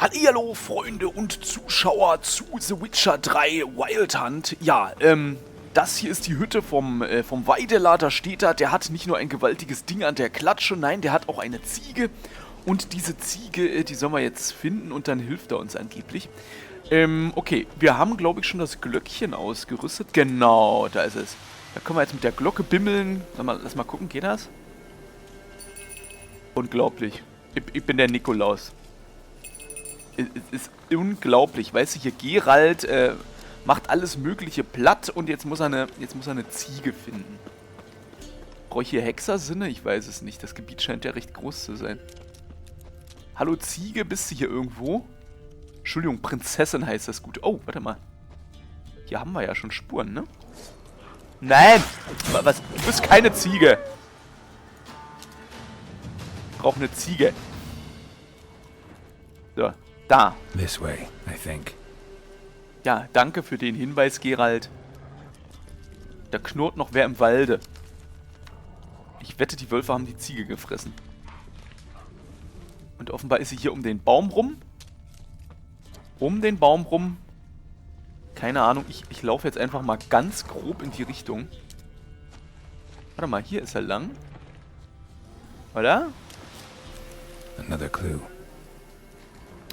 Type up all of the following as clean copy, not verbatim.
Hallihallo, Freunde und Zuschauer zu The Witcher 3 Wild Hunt. Ja, das hier ist die Hütte vom Weidelader steht da. Der hat nicht nur ein gewaltiges Ding an der Klatsche, nein, der hat auch eine Ziege. Und diese Ziege, die sollen wir jetzt finden und dann hilft er uns angeblich. Okay, wir haben, glaube ich, schon das Glöckchen ausgerüstet. Genau, da ist es. Da können wir jetzt mit der Glocke bimmeln. Lass mal gucken, geht das? Unglaublich. Ich bin der Nikolaus. Es ist unglaublich. Weißt du, hier Geralt macht alles Mögliche platt und jetzt muss er eine Ziege finden. Brauche ich hier Hexersinne? Ich weiß es nicht. Das Gebiet scheint ja recht groß zu sein. Hallo Ziege, bist du hier irgendwo? Entschuldigung, Prinzessin heißt das gut. Oh, warte mal. Hier haben wir ja schon Spuren, ne? Nein! Was? Du bist keine Ziege! Ich brauche eine Ziege. So, da. This way, I think. Ja, danke für den Hinweis, Geralt. Da knurrt noch wer im Walde. Ich wette, die Wölfe haben die Ziege gefressen. Und offenbar ist sie hier um den Baum rum. Um den Baum rum. Keine Ahnung, ich laufe jetzt einfach mal ganz grob in die Richtung. Warte mal, hier ist er lang. Oder? Another clue.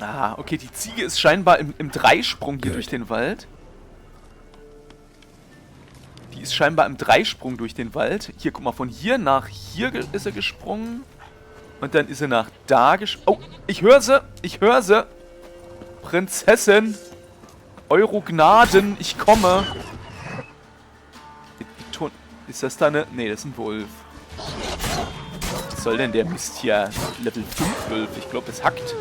Ah, okay, die Ziege ist scheinbar im Dreisprung hier durch den Wald. Die ist scheinbar im Dreisprung durch den Wald. Hier, guck mal, von hier nach hier ist er gesprungen. Und dann ist er nach da gesprungen. Oh, ich höre sie! Ich höre sie! Prinzessin! Euro Gnaden, ich komme! Ist das da eine... Nee, das ist ein Wolf. Was soll denn der Mist hier? Level 5 Wolf. Ich glaube, es hackt.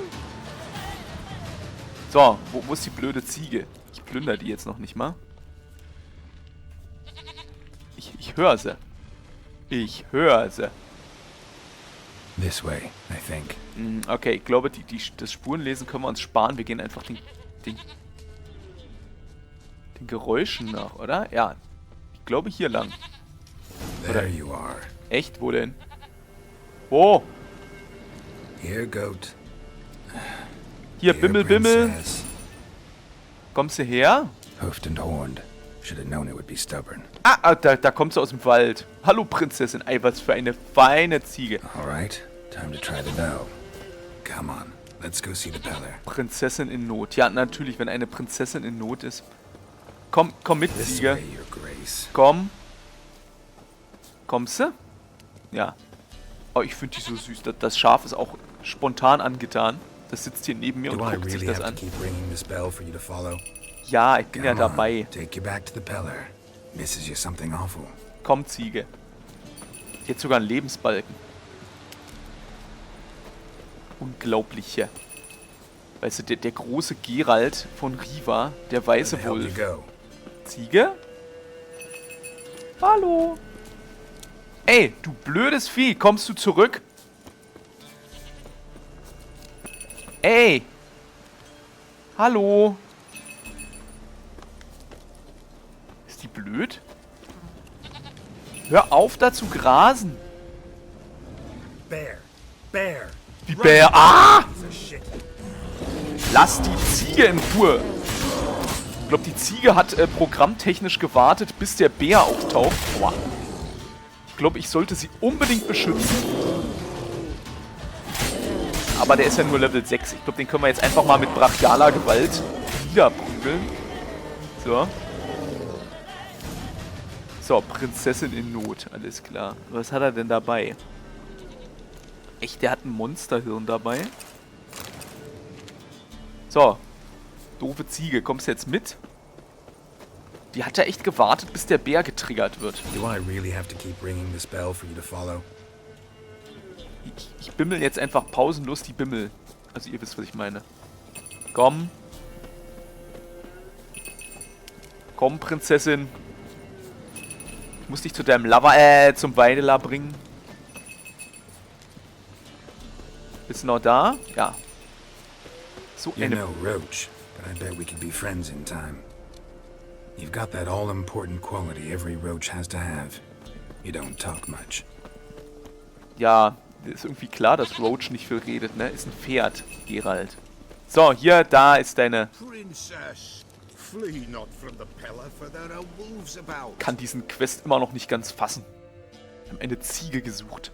So, wo ist die blöde Ziege? Ich plündere die jetzt noch nicht mal. Ich höre sie. Ich höre sie. This way, I think. Okay, ich glaube, das Spurenlesen können wir uns sparen. Wir gehen einfach den Geräuschen nach, oder? Ja. Ich glaube, hier lang. There you are. Echt? Wo denn? Wo? Here, goat. Hier, Bimmel, Bimmel. Kommst du her? Hoofed and horned. Should have known it would be stubborn. Ah, da kommst du aus dem Wald. Hallo, Prinzessin. Ey, was für eine feine Ziege. Alright, time to try the bell. Come on, let's go see the Peller. Prinzessin in Not. Ja, natürlich, wenn eine Prinzessin in Not ist. Komm mit, Ziege. Komm. Kommst du? Ja. Oh, ich finde die so süß. Das Schaf ist auch spontan angetan. Das sitzt hier neben mir und guckt sich das an. Ja, ich bin ja dabei. Komm, Ziege. Jetzt sogar ein Lebensbalken. Unglaublich hier. Weißt du, der große Geralt von Riva, der weiße Wolf. Ziege? Hallo? Ey, du blödes Vieh, kommst du zurück? Ey! Hallo? Ist die blöd? Hör auf, da zu grasen! Wie Bär? Ah! Lass die Ziege in Ruhe! Ich glaube, die Ziege hat programmtechnisch gewartet, bis der Bär auftaucht. Aua. Ich glaube, ich sollte sie unbedingt beschützen. Aber der ist ja nur Level 6. Ich glaube, den können wir jetzt einfach mal mit brachialer Gewalt wieder prügeln. So. So, Prinzessin in Not. Alles klar. Was hat er denn dabei? Echt, der hat ein Monsterhirn dabei. So. Doofe Ziege. Kommst du jetzt mit? Die hat ja echt gewartet, bis der Bär getriggert wird. Ich bimmel jetzt einfach pausenlos die Bimmel. Also ihr wisst, was ich meine. Komm. Komm, Prinzessin. Ich muss dich zu deinem Lover, zum Weideler bringen. Bist du noch da? Ja. So eine... Roach, but I bet we could be friends in time. You've got that all-important quality every roach has to have. You don't talk much. Ja, ist irgendwie klar, dass Roach nicht viel redet, ne? Ist ein Pferd, Geralt. So, hier, da ist deine... Princess, flee not from the pillar, for there are wolves about. Kann diesen Quest immer noch nicht ganz fassen. Wir haben eine Ziege gesucht.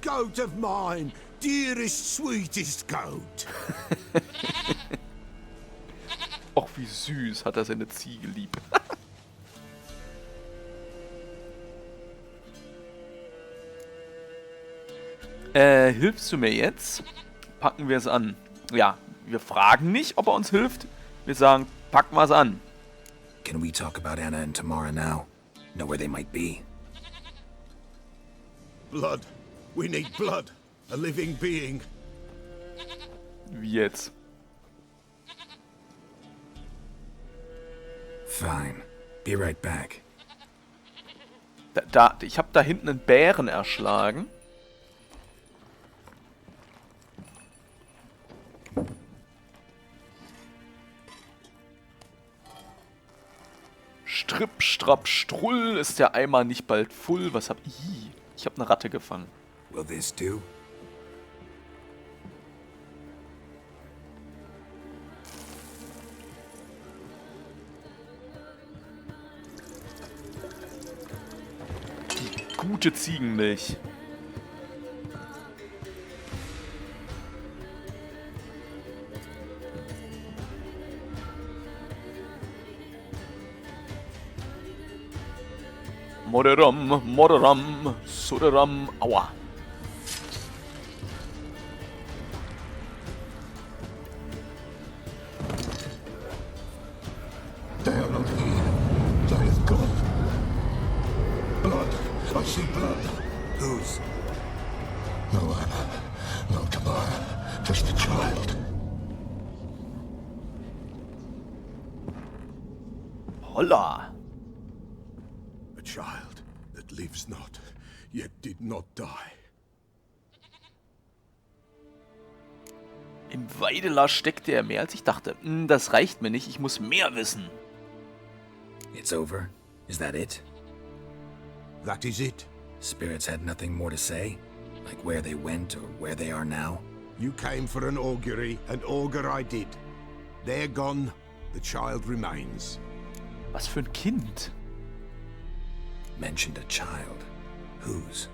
Goat of mine, dearest, sweetest goat. Och, wie süß hat er seine Ziege lieb. Hilfst du mir jetzt? Packen wir es an. Ja, wir fragen nicht, ob er uns hilft. Wir sagen, packen wir es an. Can we talk about Anna and Tamara now? Know where they might be? Blood. We need blood. A living being. Wie jetzt? Fine. Be right back. Ich habe da hinten einen Bären erschlagen. Stripp, strapp, strull, ist der Eimer nicht bald full? Was hab ich? Ich habe eine Ratte gefangen. Will this do? Die gute Ziegenmilch. Moderam, moderam, suderam, aua. They are not here. They have gone. Blood. I see blood. Whose? No Anna. No Tamara. Just a child. Holla. A child that lives not, yet did not die. Im Weidelasch steckte er mehr als ich dachte. Das reicht mir nicht, ich muss mehr wissen. It's over? Is that it? That is it. Spirits had nothing more to say? Like where they went or where they are now? You came for an augury, and augur I did. They're gone, the child remains. Was für ein Kind? Mentioned a child. Whose?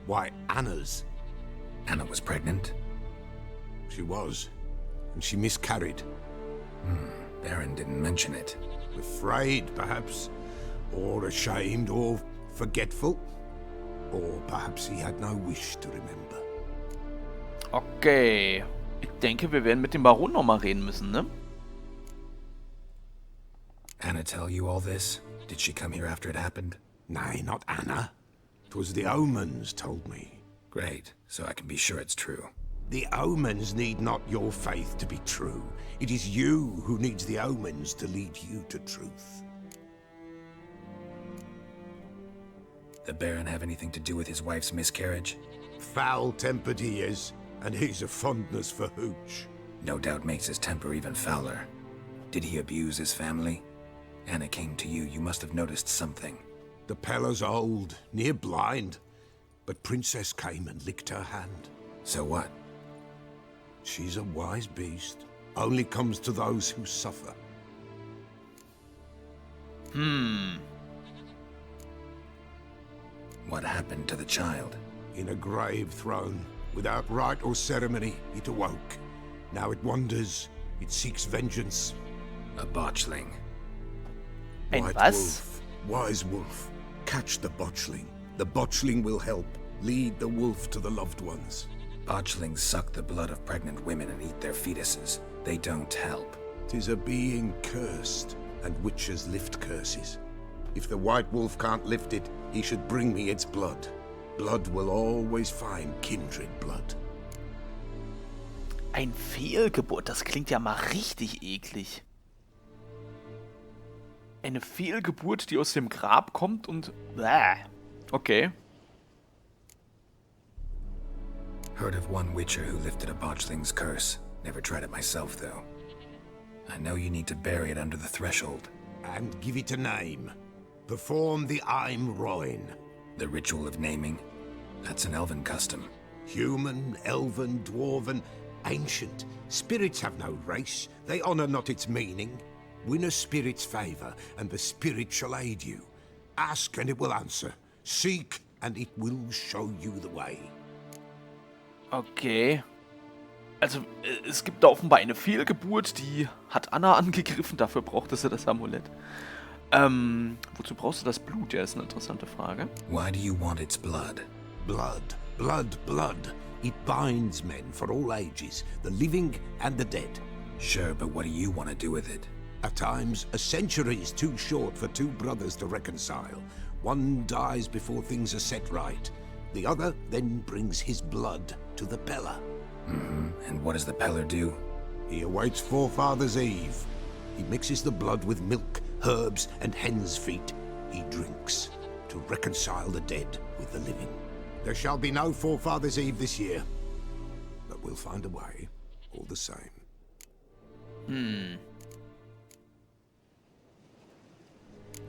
Why, Anna's. Anna was pregnant? She was, and she miscarried. Baron didn't mention it. Afraid, perhaps, or ashamed, or forgetful. Or perhaps he had no wish to remember. Okay. Ich denke, wir werden mit dem Baron nochmal reden müssen, ne? Anna tell you all this? Did she come here after it happened? Nay, not Anna. 'Twas the omens told me. Great, so I can be sure it's true. The omens need not your faith to be true. It is you who needs the omens to lead you to truth. The Baron have anything to do with his wife's miscarriage? Foul-tempered he is, and he's a fondness for hooch. No doubt makes his temper even fouler. Did he abuse his family? Anna came to you, you must have noticed something. The Pella's old, near blind, but Princess came and licked her hand. So what? She's a wise beast, only comes to those who suffer. What happened to the child? In a grave thrown, without rite or ceremony, it awoke. Now it wanders, it seeks vengeance. A botchling. Ein White was? wolf, wise wolf, catch the botchling. The botchling will help, lead the wolf to the loved ones. Botchlings suck the blood of pregnant women and eat their fetuses. They don't help. 'Tis a being cursed, and witches lift curses. If the white wolf can't lift it, he should bring me its blood. Blood will always find kindred blood. Ein Fehlgeburt, das klingt ja mal richtig eklig. Eine Fehlgeburt, die aus dem Grab kommt und... Bäh. Okay. Heard of one witcher who lifted a botchling's curse. Never tried it myself, though. I know you need to bury it under the threshold. And give it a name. Perform the Roin. The ritual of naming? That's an elven custom. Human, elven, dwarven, ancient. Spirits have no race. They honor not its meaning. Win a spirit's favor, and the spirit shall aid you. Ask, and it will answer. Seek, and it will show you the way. Okay. Also, es gibt da offenbar eine Fehlgeburt, die hat Anna angegriffen, dafür brauchte sie das Amulett. Wozu brauchst du das Blut? Ja, ist eine interessante Frage. Why do you want its blood? Blood, blood, blood. It binds men for all ages, the living and the dead. Sure, but what do you want to do with it? At times, a century is too short for two brothers to reconcile. One dies before things are set right. The other then brings his blood to the Peller. And what does the Peller do? He awaits Forefather's Eve. He mixes the blood with milk, herbs, and hen's feet. He drinks to reconcile the dead with the living. There shall be no Forefather's Eve this year. But we'll find a way, all the same.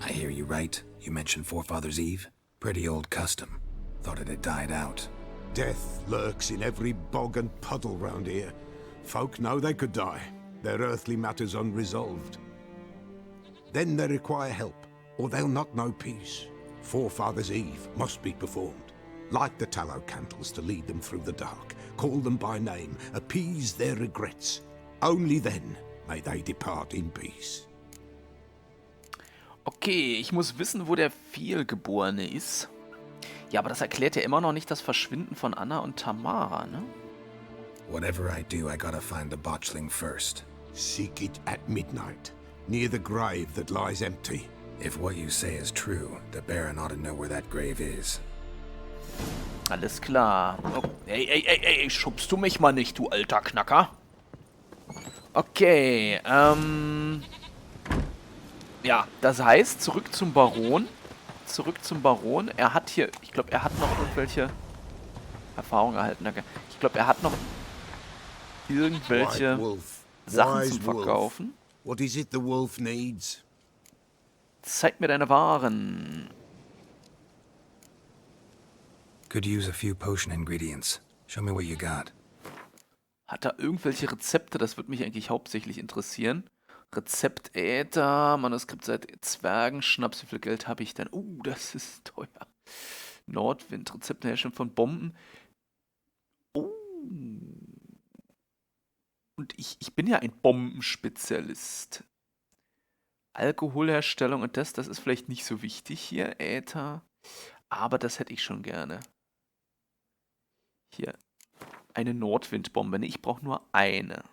I hear you right. You mentioned Forefather's Eve. Pretty old custom. Thought it had died out. Death lurks in every bog and puddle round here. Folk know they could die, their earthly matters unresolved. Then they require help, or they'll not know peace. Forefather's Eve must be performed. Light the tallow candles to lead them through the dark. Call them by name, appease their regrets. Only then may they depart in peace. Okay, ich muss wissen, wo der Fehlgeborene ist. Ja, aber das erklärt ja immer noch nicht das Verschwinden von Anna und Tamara, ne? Whatever I do, I gotta find the botchling first. Seek it at midnight, near the grave that lies empty. If what you say is true, the Baron ought to know where that grave is. Alles klar. Oh, ey, schubst du mich mal nicht, du alter Knacker. Okay, ja, das heißt, zurück zum Baron. Zurück zum Baron. Er hat hier, ich glaube, er hat noch irgendwelche Erfahrungen erhalten. Ich glaube, er hat noch irgendwelche Sachen zum Verkaufen. What is it the wolf needs? Zeig mir deine Waren. Could use a few potion ingredients. Show me what you got. Hat er irgendwelche Rezepte? Das würde mich eigentlich hauptsächlich interessieren. Rezeptäther, Manuskriptseite, Zwergenschnaps. Wie viel Geld habe ich denn? Das ist teuer. Nordwind, Rezeptherstellung von Bomben. Oh. Und ich bin ja ein Bombenspezialist. Alkoholherstellung und das ist vielleicht nicht so wichtig hier, Äther. Aber das hätte ich schon gerne. Hier, eine Nordwindbombe. Ne, ich brauche nur eine.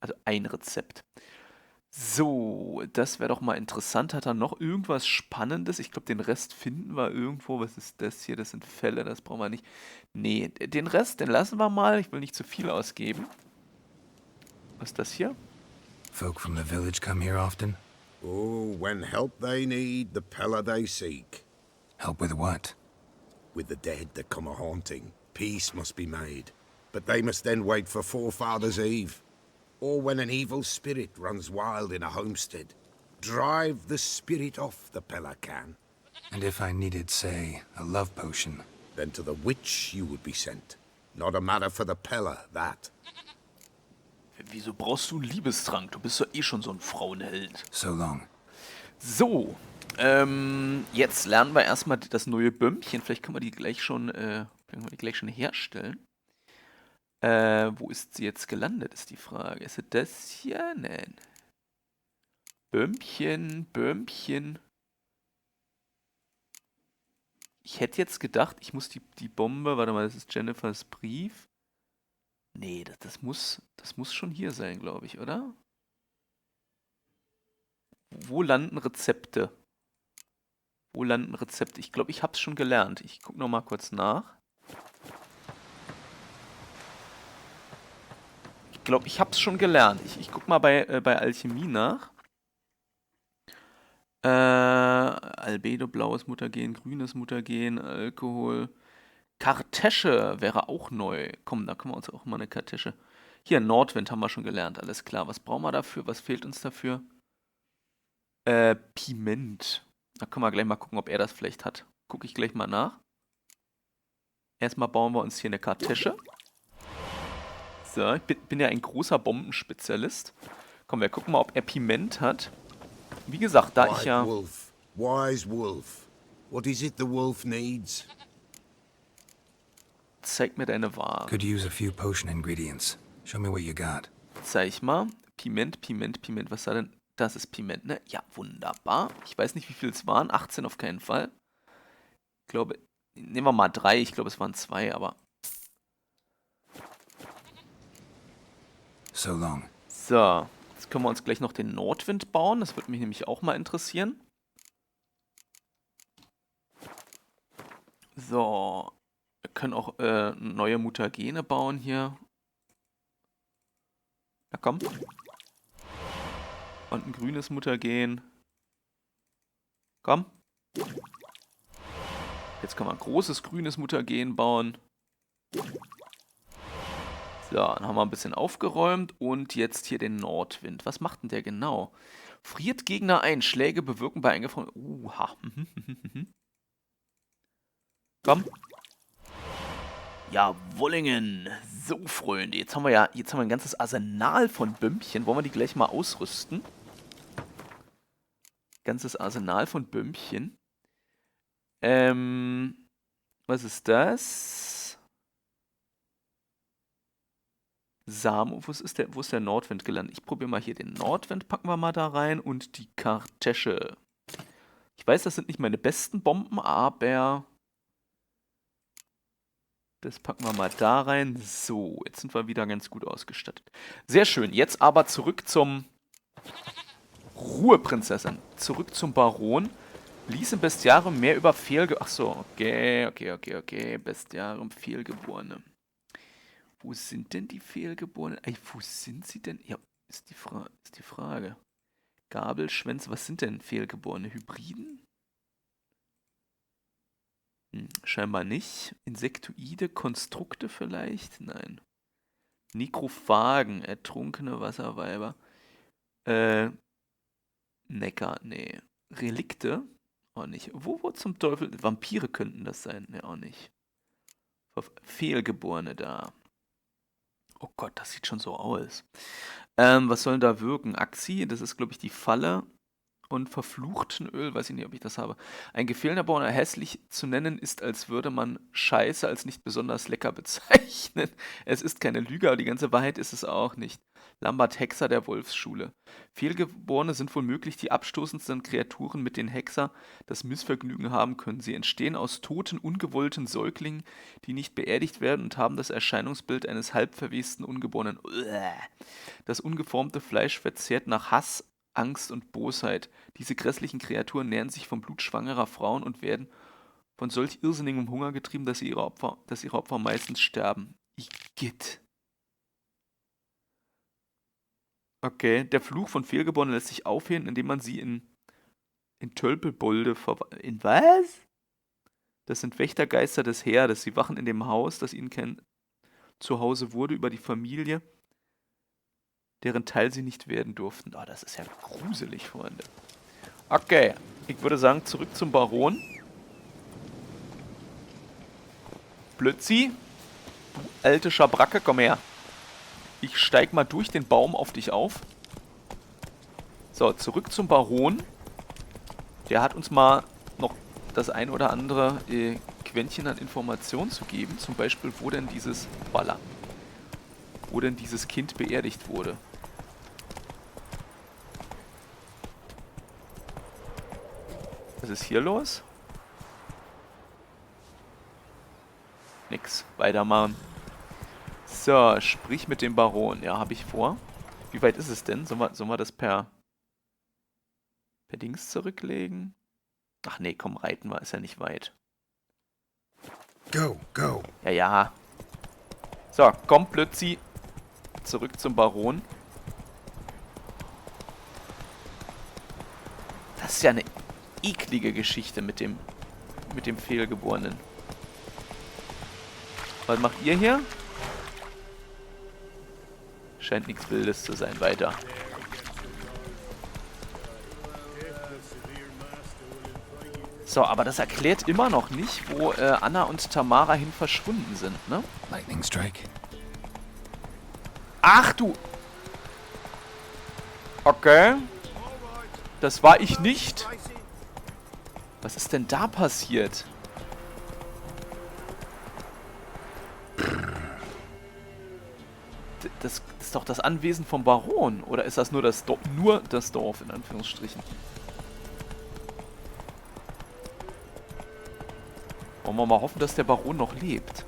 Also ein Rezept. So, das wäre doch mal interessant. Hat er noch irgendwas Spannendes? Ich glaube, den Rest finden wir irgendwo. Was ist das hier? Das sind Fälle, das brauchen wir nicht. Nee, den Rest, den lassen wir mal. Ich will nicht zu viel ausgeben. Was ist das hier? Folk from the village come here often? Oh, when help they need, the Peller they seek. Help with what? With the dead that come a-haunting, peace must be made. But they must then wait for Forefather's Eve. Or when an evil spirit runs wild in a homestead. Drive the spirit off, the Peller can. And if I needed, say, a love potion? Then to the witch you would be sent. Not a matter for the Peller, that. Wieso brauchst du einen Liebestrank? Du bist doch eh schon so ein Frauenheld. So long. So, jetzt lernen wir erstmal das neue Bömmchen. Vielleicht können wir die gleich schon, herstellen. Wo ist sie jetzt gelandet, ist die Frage. Ist es das hier? Nein. Bömmchen. Ich hätte jetzt gedacht, ich muss die Bombe, warte mal, das ist Jennifers Brief. Nee, das muss schon hier sein, glaube ich, oder? Wo landen Rezepte? Ich glaube, ich habe es schon gelernt. Ich gucke noch mal kurz nach. Ich glaube, ich habe es schon gelernt. Ich gucke mal bei Alchemie nach. Albedo, blaues Mutagen, grünes Mutagen, Alkohol. Kartesche wäre auch neu. Komm, da können wir uns auch mal eine Kartesche. Hier, Nordwind haben wir schon gelernt. Alles klar. Was brauchen wir dafür? Was fehlt uns dafür? Piment. Da können wir gleich mal gucken, ob er das vielleicht hat. Gucke ich gleich mal nach. Erstmal bauen wir uns hier eine Kartäsche. So, ich bin ja ein großer Bombenspezialist. Komm, wir gucken mal, ob er Piment hat. Wie gesagt, da ich ja... Wolf, wise wolf. What is it the wolf needs? Zeig mir deine Ware. Could use a few potion ingredients. Show me what you got. Zeig mal. Piment, Piment, Piment. Was war denn? Das ist Piment, ne? Ja, wunderbar. Ich weiß nicht, wie viel es waren. 18 auf keinen Fall. Ich glaube, nehmen wir mal 3. Ich glaube, es waren 2, aber... So long. So, jetzt können wir uns gleich noch den Nordwind bauen. Das würde mich nämlich auch mal interessieren. So, wir können auch neue Mutagene bauen hier. Ja, komm. Und ein grünes Mutagen. Komm. Jetzt können wir ein großes grünes Mutagen bauen. So, dann haben wir ein bisschen aufgeräumt und jetzt hier den Nordwind. Was macht denn der genau? Friert Gegner ein. Schläge bewirken bei eingefrorenen... Uha. Komm. Ja, Wollingen. So, Freunde. Jetzt haben wir ein ganzes Arsenal von Bömmchen. Wollen wir die gleich mal ausrüsten? Ganzes Arsenal von Bömmchen. Was ist das? Samen. Wo ist der Nordwind gelandet? Ich probiere mal hier den Nordwind, packen wir mal da rein und die Kartäsche. Ich weiß, das sind nicht meine besten Bomben, aber das packen wir mal da rein. So, jetzt sind wir wieder ganz gut ausgestattet. Sehr schön. Jetzt aber zurück zum Ruhe, Prinzessin. Zurück zum Baron. Lies im Bestiarium mehr über Fehlgeborene. Achso, okay. Bestiarium, Fehlgeborene. Wo sind denn die Fehlgeborenen? Ey, wo sind sie denn? Ja, ist die Frage. Gabelschwänze, was sind denn Fehlgeborene? Hybriden? Scheinbar nicht. Insektoide, Konstrukte vielleicht? Nein. Nekrophagen, ertrunkene Wasserweiber. Neckar, nee. Relikte? Auch nicht. Wo zum Teufel? Vampire könnten das sein? Ne, auch nicht. Fehlgeborene da. Oh Gott, das sieht schon so aus. Was soll da wirken? Axi, das ist, glaube ich, die Falle. Und verfluchten Öl, weiß ich nicht, ob ich das habe. Ein Gefählnerborner hässlich zu nennen ist, als würde man Scheiße als nicht besonders lecker bezeichnen. Es ist keine Lüge, aber die ganze Wahrheit ist es auch nicht. Lambert Hexer der Wolfsschule. Fehlgeborene sind wohl möglich die abstoßendsten Kreaturen, mit denen Hexer das Missvergnügen haben können. Sie entstehen aus toten, ungewollten Säuglingen, die nicht beerdigt werden und haben das Erscheinungsbild eines halbverwesten Ungeborenen. Das ungeformte Fleisch verzehrt nach Hass, Angst und Bosheit. Diese grässlichen Kreaturen nähren sich vom Blut schwangerer Frauen und werden von solch irrsinnigem Hunger getrieben, dass ihre Opfer meistens sterben. Igitt. Okay, der Fluch von Fehlgeborenen lässt sich aufheben, indem man sie in Tölpelbolde verwandelt. In was? Das sind Wächtergeister des Herdes. Sie wachen in dem Haus, das ihnen kein Zuhause wurde, über die Familie, deren Teil sie nicht werden durften. Oh, das ist ja gruselig, Freunde. Okay, ich würde sagen, zurück zum Baron. Blötzi, du alte Schabracke, komm her. Ich steig mal durch den Baum auf dich auf. So, zurück zum Baron. Der hat uns mal noch das ein oder andere Quäntchen an Informationen zu geben. Zum Beispiel, wo denn dieses Kind beerdigt wurde. Was ist hier los? Nix. Weitermachen. So, sprich mit dem Baron. Ja, habe ich vor. Wie weit ist es denn? Sollen wir das per Dings zurücklegen? Ach nee, komm, reiten wir. Ist ja nicht weit. Go. Ja. So, komm, Plötzi. Zurück zum Baron. Das ist ja eine eklige Geschichte mit dem Fehlgeborenen. Was macht ihr hier? Scheint nichts Wildes zu sein. Weiter. So, aber das erklärt immer noch nicht, wo Anna und Tamara hin verschwunden sind, ne? Lightning strike. Ach du! Okay. Das war ich nicht. Was ist denn da passiert? Das ist doch das Anwesen vom Baron. Oder ist das nur das Dorf, in Anführungsstrichen? Wollen wir mal hoffen, dass der Baron noch lebt.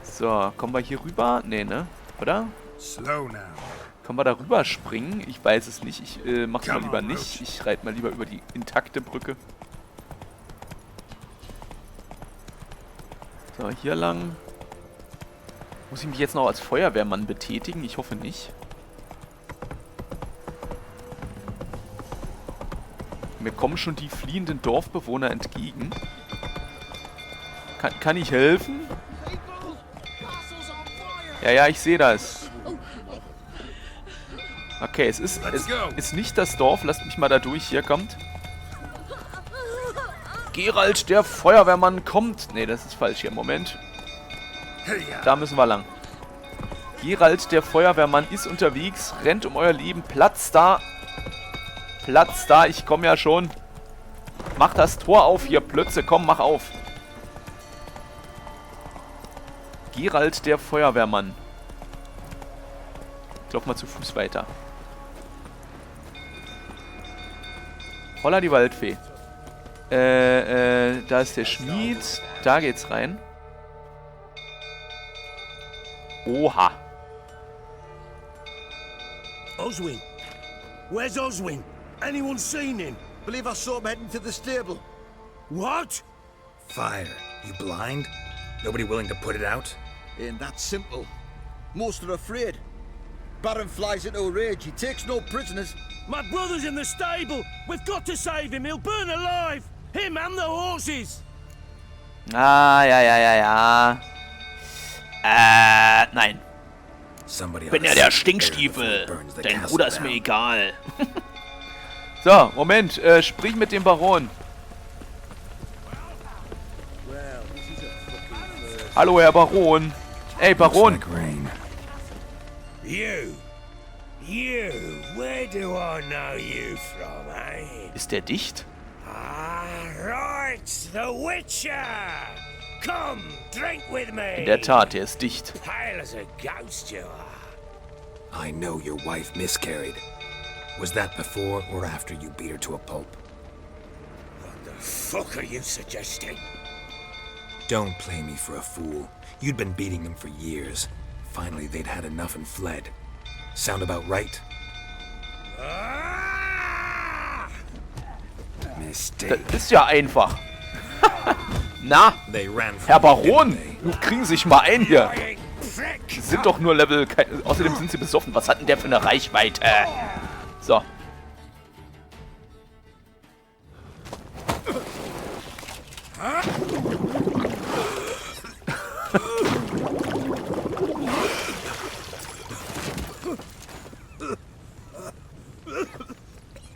So, kommen wir hier rüber? Nee, ne? Oder? Slow now. Können wir da rüber springen? Ich weiß es nicht. Ich mach's mal lieber nicht. Ich reite mal lieber über die intakte Brücke. So, hier lang. Muss ich mich jetzt noch als Feuerwehrmann betätigen? Ich hoffe nicht. Mir kommen schon die fliehenden Dorfbewohner entgegen. Kann ich helfen? Ja, ich sehe das. Okay, es ist nicht das Dorf. Lasst mich mal da durch. Hier kommt. Geralt, der Feuerwehrmann, kommt. Nee, das ist falsch hier. Moment. Da müssen wir lang. Geralt, der Feuerwehrmann, ist unterwegs. Rennt um euer Leben. Platz da. Platz da. Ich komme ja schon. Mach das Tor auf hier, Plötze. Komm, mach auf. Geralt, der Feuerwehrmann. Ich lauf mal zu Fuß weiter. Holla die Waldfee. Da ist der Schmied. Da geht's rein. Oha. Oswin? Where's Oswin? Anyone seen him? Believe I saw him heading to the stable. What? Fire. You blind? Nobody willing to put it out? Ain't that simple. Most are afraid. Baron flies into a rage. He takes no prisoners. My brother's in the stable. We've got to save him. He'll burn alive. Him and the horses. Ja. Nein. Somebody Bin ja ought to der sit Stinkstiefel. there before he burns the Dein castle Bruder ist mir down. egal. So, Moment. Sprich mit dem Baron. Hallo, Herr Baron. Ey, Baron. Like rain. You, where do I know you from, eh? Ist der dicht? Ah, right, the Witcher. Come, drink with me. In der Tat, der ist dicht. Pale as a ghost you are. I know your wife miscarried. Was that before or after you beat her to a pulp? What the fuck are you suggesting? Don't play me for a fool. You'd been beating them for years. Finally, they'd had enough and fled. Sound about right? Ah! Mistake. Das ist ja einfach. Na, They ran from Herr you, Baron, didn't they? nun kriegen Sie sich mal ein hier. Lying prick. Sie sind doch nur Level... Außerdem sind Sie besoffen. Was hat denn der für eine Reichweite? So.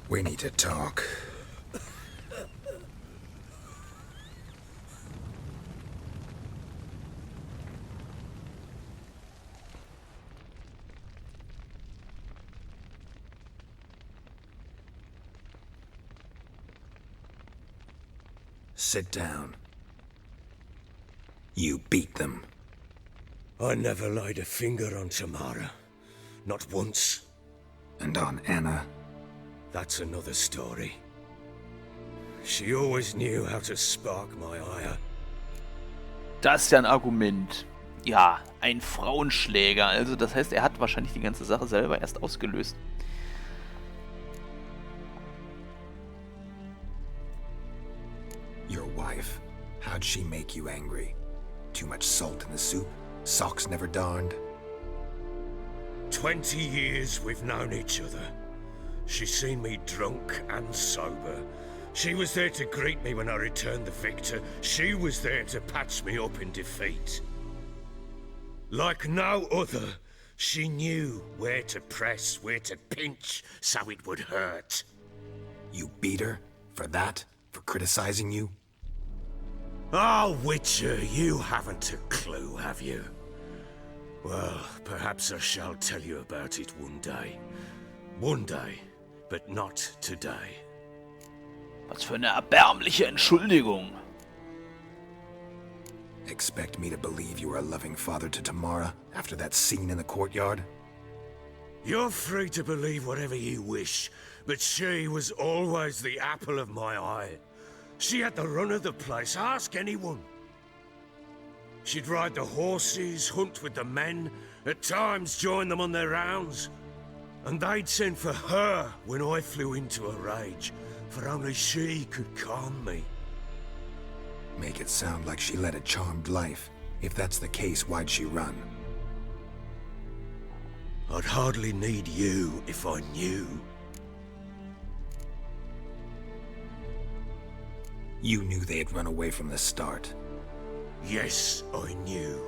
We need to talk. Sit down. You beat them. I never laid a finger on Tamara. Not once. And on Anna. That's another story. She always knew how to spark my ire. Das ist ja ein Argument. Ja, ein Frauenschläger. Also das heißt, er hat wahrscheinlich die ganze Sache selber erst ausgelöst. Your wife. How'd she make you angry? Too much salt in the soup? Socks never darned? 20 years we've known each other. She's seen me drunk and sober. She was there to greet me when I returned the victor. She was there to patch me up in defeat. Like no other, she knew where to press, where to pinch, so it would hurt. You beat her? For that? For criticizing you? Oh, Witcher, you haven't a clue, have you? Well, perhaps I shall tell you about it one day. One day, but not today. Was für eine erbärmliche Entschuldigung. Expect me to believe you were a loving father to Tamara after that scene in the courtyard? You're free to believe whatever you wish, but she was always the apple of my eye. She had the run of the place, ask anyone. She'd ride the horses, hunt with the men, at times join them on their rounds. And they'd send for her when I flew into a rage, for only she could calm me. Make it sound like she led a charmed life. If that's the case, why'd she run? I'd hardly need you if I knew. You knew they had run away from the start. Yes, I knew.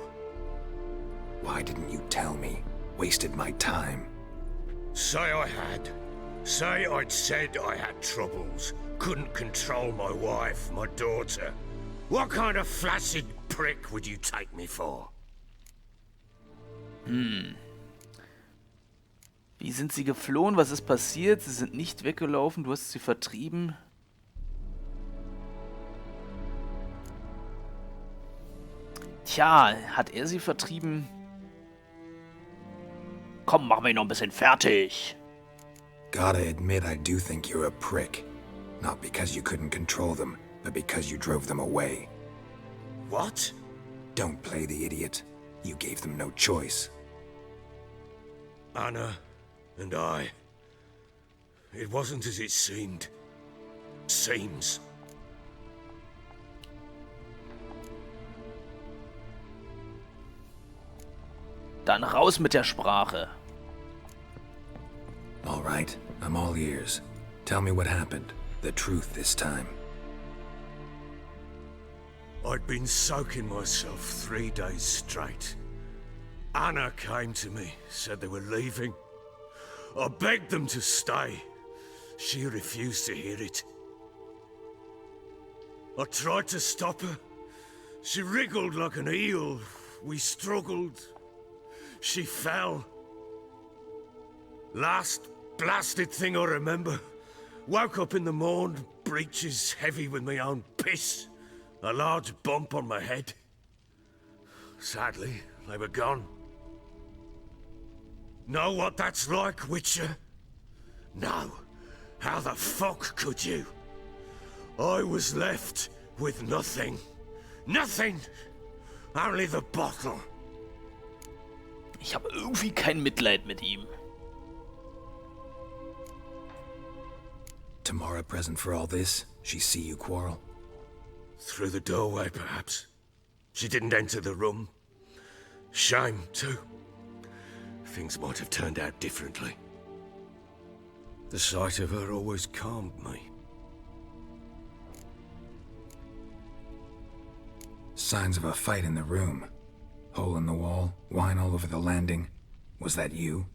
Why didn't you tell me? Wasted my time. Say I had. Say I'd said I had troubles. Couldn't control my wife, my daughter. What kind of flaccid prick would you take me for? Wie sind sie geflohen? Was ist passiert? Sie sind nicht weggelaufen. Du hast sie vertrieben. Tja, hat er sie vertrieben? Komm, mach mich noch ein bisschen fertig. Gotta admit, I do think you're a prick. Not because you couldn't control them, but because you drove them away. What? Don't play the idiot. You gave them no choice. Anna and I. It wasn't as it seemed. Seems. Dann raus mit der Sprache. All right, I'm all ears. Tell me what happened. The truth this time. I'd been soaking myself 3 days straight. Anna came to me, said they were leaving. I begged them to stay. She refused to hear it. I tried to stop her. She wriggled like an eel. We struggled. She fell. Last blasted thing I remember. Woke up in the morn, breeches heavy with my own piss. A large bump on my head. Sadly, they were gone. Know what that's like, Witcher? No. How the fuck could you? I was left with nothing. Nothing! Only the bottle. Ich habe irgendwie kein Mitleid mit ihm. Tamara present for all this? She see you quarrel? Through the doorway, perhaps. She didn't enter the room. Shame, too. Things might have turned out differently. The sight of her always calmed me. Signs of a fight in the room. Hole in the wall, wine all over the landing. Was that you?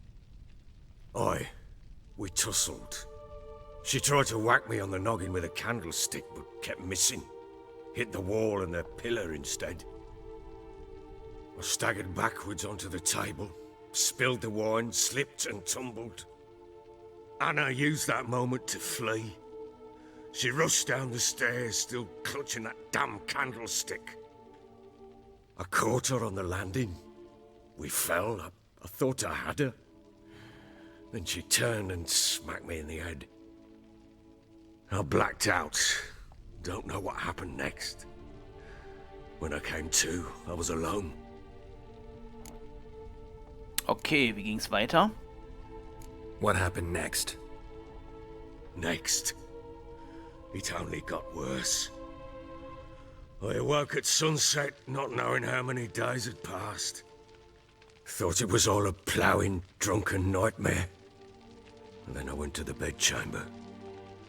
Aye. We tussled. She tried to whack me on the noggin with a candlestick, but kept missing. Hit the wall and the pillar instead. I staggered backwards onto the table, spilled the wine, slipped and tumbled. Anna used that moment to flee. She rushed down the stairs, still clutching that damn candlestick. I caught her on the landing. We fell. I thought I had her. Then she turned and smacked me in the head. I blacked out. Don't know what happened next. When I came to, I was alone. Okay, wie ging's weiter? What happened next? Next, it only got worse. I awoke at sunset, not knowing how many days had passed. Thought it was all a ploughing, drunken nightmare. And then I went to the bedchamber,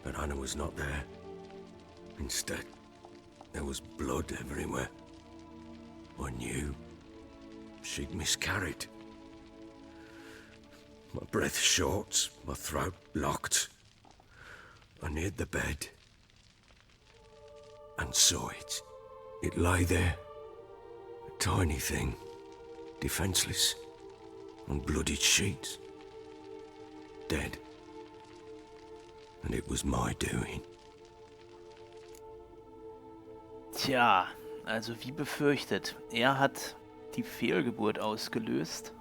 but Anna was not there. Instead, there was blood everywhere. I knew she'd miscarried. My breath short, my throat locked. I neared the bed and saw it. It lay there, a tiny thing, defenseless, on bloodied sheets, dead. And it was my doing. Tja, also wie befürchtet, er hat die Fehlgeburt ausgelöst.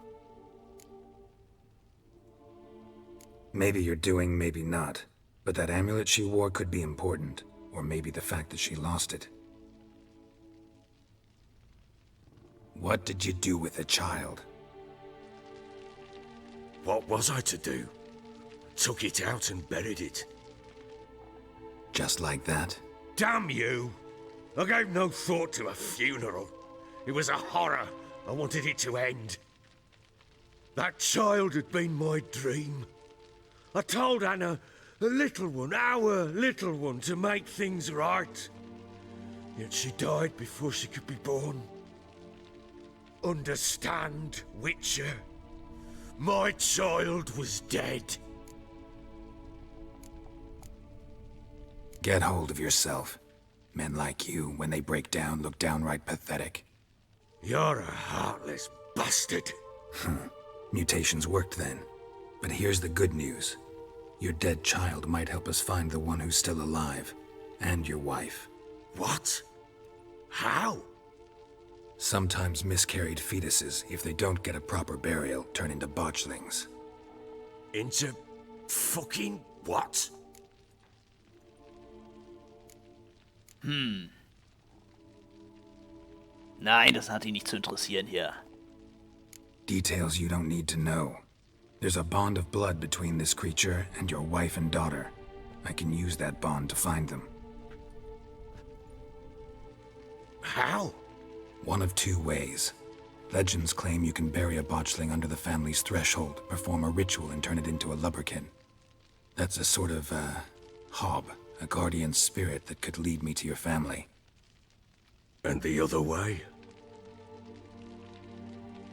Maybe you're doing, maybe not. But that amulet she wore could be important. Or maybe the fact that she lost it. What did you do with the child? What was I to do? Took it out and buried it. Just like that? Damn you! I gave no thought to a funeral. It was a horror. I wanted it to end. That child had been my dream. I told Anna, the little one, our little one, to make things right. Yet she died before she could be born. Understand, Witcher? My child was dead. Get hold of yourself. Men like you, when they break down, look downright pathetic. You're a heartless bastard. Mutations worked then. But here's the good news. Your dead child might help us find the one who's still alive. And your wife. What? How? Sometimes miscarried fetuses, if they don't get a proper burial, turn into botchlings. Into fucking what? Nein, das hat ihn nicht zu interessieren hier. Details you don't need to know. There's a bond of blood between this creature and your wife and daughter. I can use that bond to find them. How? One of two ways. Legends claim you can bury a botchling under the family's threshold, perform a ritual and turn it into a lubberkin. That's a sort of, hob, a guardian spirit that could lead me to your family. And the other way?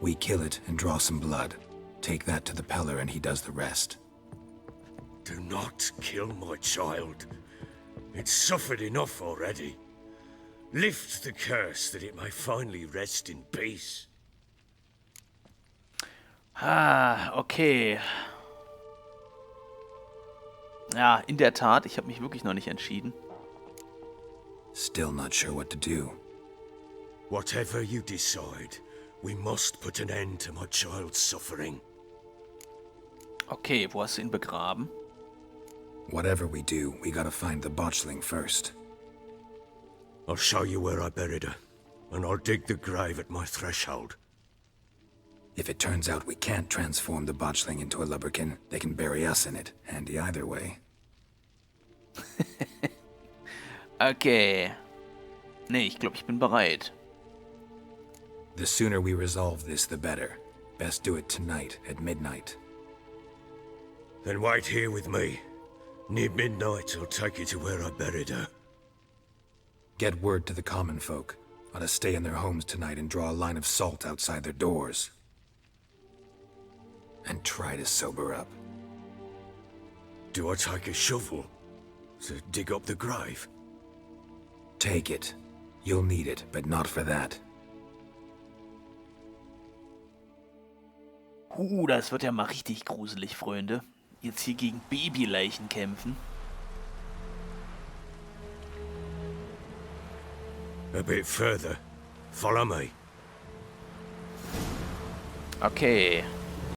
We kill it and draw some blood. Take that to the Peller and he does the rest. Do not kill my child. It's suffered enough already. Lift the curse that it may finally rest in peace. Ah, okay. Ja, in der Tat, ich habe mich wirklich noch nicht entschieden. Still not sure what to do. Whatever you decide, we must put an end to my child's suffering. Okay, wo hast du ihn begraben? Whatever we do, we gotta find the botchling first. I'll show you where I buried her, and I'll dig the grave at my threshold. If it turns out we can't transform the botchling into a lubberkin, they can bury us in it. Handy either way. Okay. Nee, ich glaube, ich bin bereit. The sooner we resolve this, the better. Best do it tonight, at midnight. Then wait here with me. Near midnight, I'll take you to where I buried her. Get word to the common folk. Ought to stay in their homes tonight and draw a line of salt outside their doors. And try to sober up. Do I take a shovel to dig up the grave? Take it. You'll need it, but not for that. Das wird ja mal richtig gruselig, Freunde. Jetzt hier gegen Babyleichen kämpfen. A bit further. Follow me. Okay.